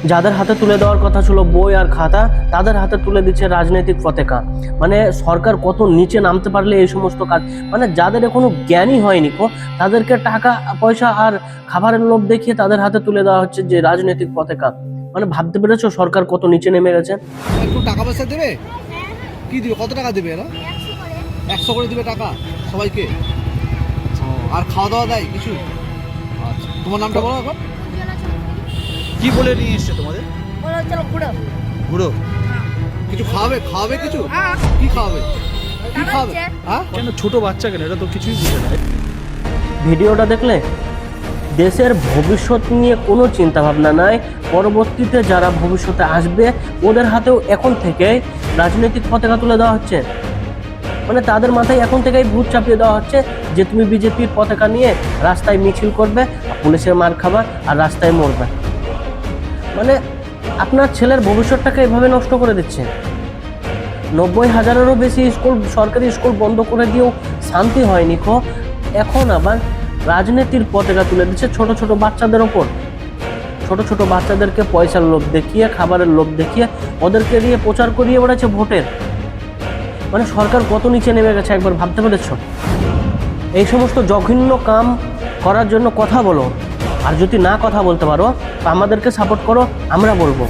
যাদের হাতে তুলে দেওয়ার কথা ছিল বই আর খাতা, তাদের হাতে তুলে দিচ্ছে রাজনৈতিক পতাকা। মানে সরকার কত নিচে নামতে পারলে এই সমস্ত কাজ, মানে যাদের এখনো জ্ঞানই হয়নি তাদেরকে টাকা পয়সা আর খাবারের লোভ দেখিয়ে তাদের হাতে তুলে দেওয়া হচ্ছে যে রাজনৈতিক পতাকা। মানে ভাবতে পেরেছো সরকার কত নিচে নেমে গেছে। একটু টাকা পয়সা দেবে? কি দিবে? কত টাকা দেবে এরা? 100 করে দিবে টাকা সবাইকে। আর খাওয়া দাওয়া দেয় কিছু? আচ্ছা, তোমার নামটা বলো এখন। কি বলে নিয়ে এসছে তোমাদের? চলো ঘুরো। ঘুরো। কিছু খাওয়াবে? খাওয়াবে কিছু? কি খাওয়াবে? কি খাওয়াবে? হ্যাঁ, কেন ছোট বাচ্চা কেন? এটা তো কিছুই বুঝে না। ভিডিওটা দেখলে দেশের ভবিষ্যৎ নিয়ে কোনো চিন্তা ভাবনা নাই। পরবর্তীতে যারা ভবিষ্যতে আসবে ওদের হাতেও এখন থেকে রাজনৈতিক পতাকা তুলে দেওয়া হচ্ছে। মানে তাদের মাথায় এখন থেকেই ভূত চাপিয়ে দেওয়া হচ্ছে যে তুমি বিজেপির পতাকা নিয়ে রাস্তায় মিছিল করবে, পুলিশের মার খাবা আর রাস্তায় মরবে। মানে আপনার ছেলের ভবিষ্যৎটাকে এভাবে নষ্ট করে দিচ্ছে। 90,000-এরও বেশি স্কুল, সরকারি স্কুল বন্ধ করে দিয়েও শান্তি হয়নি এখন আবার রাজনীতির পতাকা তুলে দিচ্ছে ছোট ছোট বাচ্চাদের ওপর। ছোট ছোট বাচ্চাদেরকে পয়সার লোভ দেখিয়ে, খাবারের লোভ দেখিয়ে ওদেরকে দিয়ে প্রচার করিয়ে বেড়াচ্ছে ভোটের। মানে সরকার কত নিচে নেমে গেছে একবার ভাবতে পেরেছ? এই সমস্ত জঘন্য কাম করার জন্য কথা বলো, আর যদি না কথা বলতে পারো তো আমাদেরকে সাপোর্ট করো, আমরা বলবো।